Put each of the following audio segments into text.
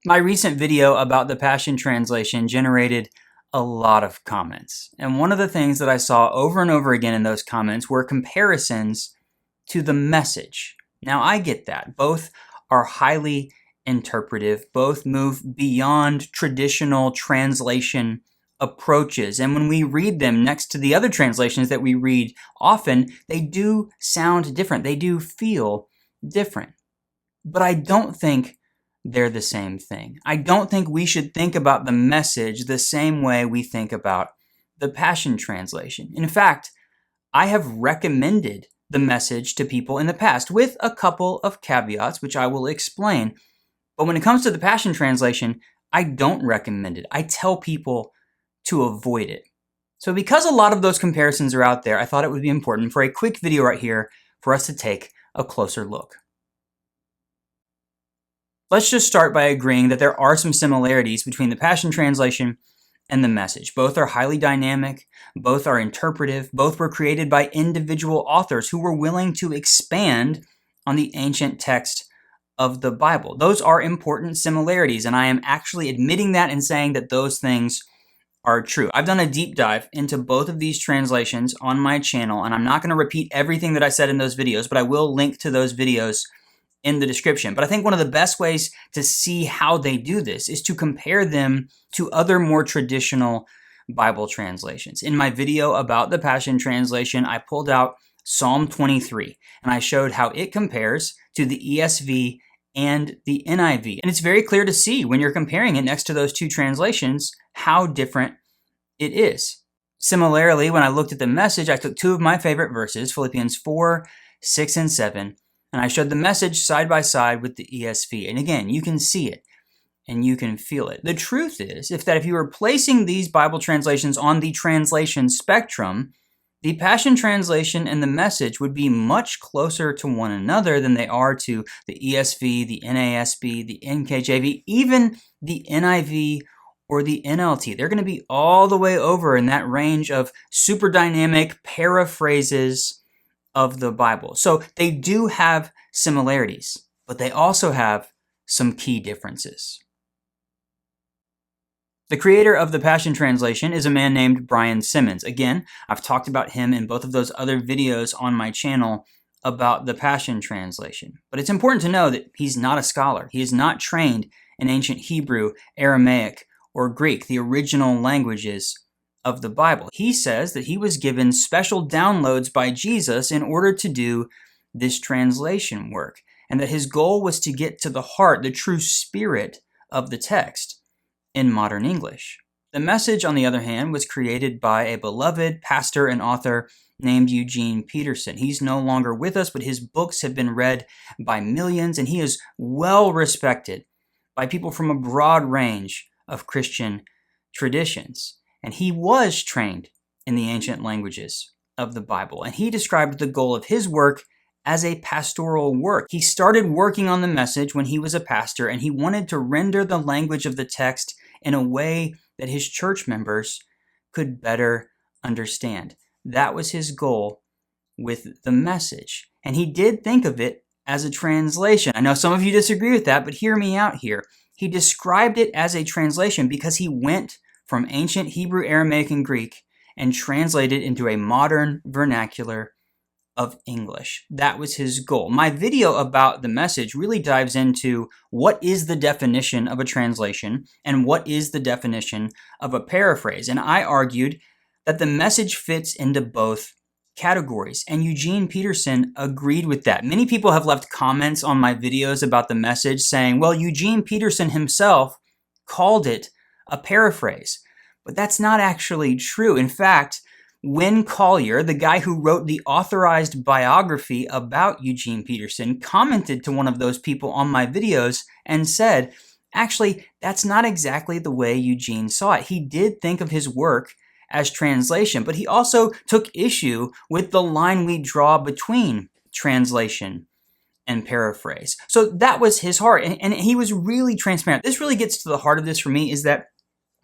My recent video about the Passion Translation generated a lot of comments. And one of the things that I saw over and over again in those comments were comparisons to the Message. Now, I get that. Both are highly interpretive. Both move beyond traditional translation approaches. And when we read them next to the other translations that we read often, they do sound different. They do feel different. But I don't think they're the same thing. I don't think we should think about the Message the same way we think about the Passion Translation. In fact, I have recommended the Message to people in the past with a couple of caveats, which I will explain. But when it comes to the Passion Translation, I don't recommend it. I tell people to avoid it. So because a lot of those comparisons are out there, I thought it would be important for a quick video right here for us to take a closer look. Let's just start by agreeing that there are some similarities between the Passion Translation and the Message. Both are highly dynamic, both are interpretive, both were created by individual authors who were willing to expand on the ancient text of the Bible. Those are important similarities, and I am actually admitting that and saying that those things are true. I've done a deep dive into both of these translations on my channel, and I'm not going to repeat everything that I said in those videos, but I will link to those videos in the description. But I think one of the best ways to see how they do this is to compare them to other more traditional Bible translations. In my video about the Passion Translation, I pulled out Psalm 23, and I showed how it compares to the ESV and the NIV. And it's very clear to see when you're comparing it next to those two translations how different it is. Similarly, when I looked at the Message, I took two of my favorite verses, Philippians 4, 6, and 7, and I showed the Message side by side with the ESV. And again, you can see it and you can feel it. The truth is, if you were placing these Bible translations on the translation spectrum, the Passion Translation and the Message would be much closer to one another than they are to the ESV, the NASB, the NKJV, even the NIV or the NLT. They're going to be all the way over in that range of super dynamic paraphrases of the Bible. So they do have similarities, but they also have some key differences. The creator of the Passion Translation is a man named Brian Simmons. Again, I've talked about him in both of those other videos on my channel about the Passion Translation. But it's important to know that he's not a scholar. He is not trained in ancient Hebrew, Aramaic, or Greek, the original languages of the Bible. He says that he was given special downloads by Jesus in order to do this translation work, and that his goal was to get to the heart, the true spirit of the text in modern English. The Message, on the other hand, was created by a beloved pastor and author named Eugene Peterson. He's no longer with us, but his books have been read by millions, and he is well respected by people from a broad range of Christian traditions. And he was trained in the ancient languages of the Bible. And he described the goal of his work as a pastoral work. He started working on the Message when he was a pastor, and he wanted to render the language of the text in a way that his church members could better understand. That was his goal with the Message. And he did think of it as a translation. I know some of you disagree with that, but hear me out here. He described it as a translation because he went from ancient Hebrew, Aramaic, and Greek and translated into a modern vernacular of English. That was his goal. My video about the Message really dives into what is the definition of a translation and what is the definition of a paraphrase. And I argued that the Message fits into both categories, and Eugene Peterson agreed with that. Many people have left comments on my videos about the Message saying, well, Eugene Peterson himself called it a paraphrase. But that's not actually true. In fact, Win Collier, the guy who wrote the authorized biography about Eugene Peterson, commented to one of those people on my videos and said, actually, that's not exactly the way Eugene saw it. He did think of his work as translation, but he also took issue with the line we draw between translation and paraphrase. So that was his heart, and he was really transparent. This really gets to the heart of this for me, is that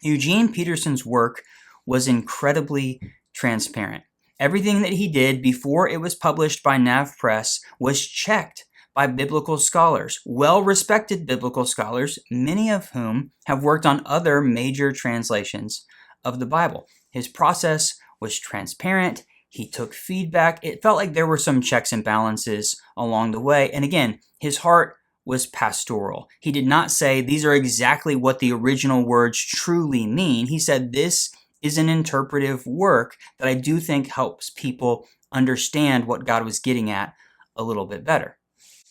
Eugene Peterson's work was incredibly transparent. Everything that he did before it was published by Nav Press was checked by biblical scholars, well-respected biblical scholars, many of whom have worked on other major translations of the Bible. His process was transparent. He took feedback. It felt like there were some checks and balances along the way. And again, his heart was pastoral. He did not say these are exactly what the original words truly mean. He said this is an interpretive work that I do think helps people understand what God was getting at a little bit better.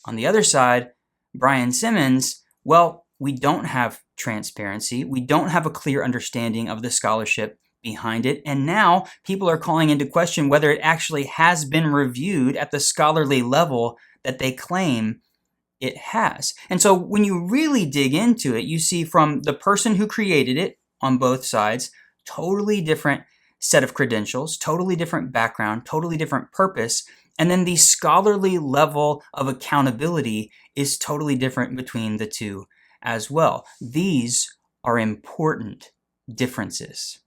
On the other side, Brian Simmons, well, we don't have transparency. We don't have a clear understanding of the scholarship behind it. And now people are calling into question whether it actually has been reviewed at the scholarly level that they claim it has. And so when you really dig into it, you see from the person who created it on both sides, totally different set of credentials, totally different background, totally different purpose. And then the scholarly level of accountability is totally different between the two as well. These are important differences.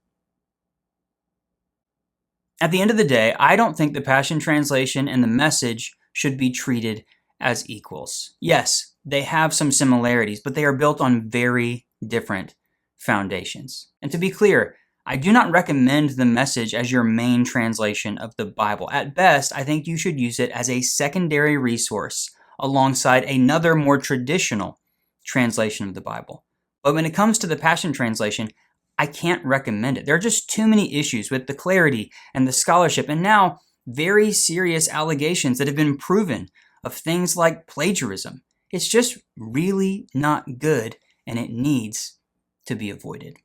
At the end of the day, I don't think the Passion Translation and the Message should be treated as equals. Yes, they have some similarities, but they are built on very different foundations. And to be clear, I do not recommend the Message as your main translation of the Bible. At best, I think you should use it as a secondary resource alongside another more traditional translation of the Bible. But when it comes to the Passion Translation, I can't recommend it. There are just too many issues with the clarity and the scholarship, and now very serious allegations that have been proven of things like plagiarism. It's just really not good, and it needs to be avoided.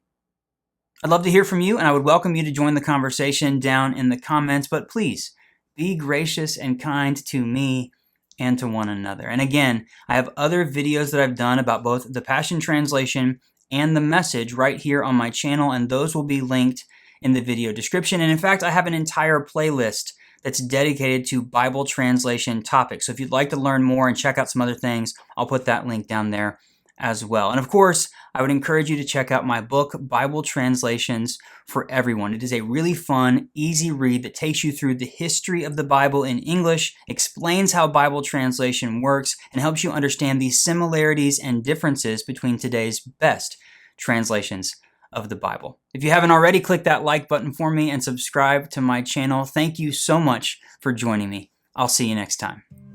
I'd love to hear from you, and I would welcome you to join the conversation down in the comments, but please be gracious and kind to me and to one another. And again, I have other videos that I've done about both the Passion Translation and the Message right here on my channel, and those will be linked in the video description. And in fact, I have an entire playlist that's dedicated to Bible translation topics. So if you'd like to learn more and check out some other things, I'll put that link down there as well. And of course, I would encourage you to check out my book, Bible Translations for Everyone. It is a really fun, easy read that takes you through the history of the Bible in English, explains how Bible translation works, and helps you understand the similarities and differences between today's best translations of the Bible. If you haven't already, click that like button for me and subscribe to my channel. Thank you so much for joining me. I'll see you next time.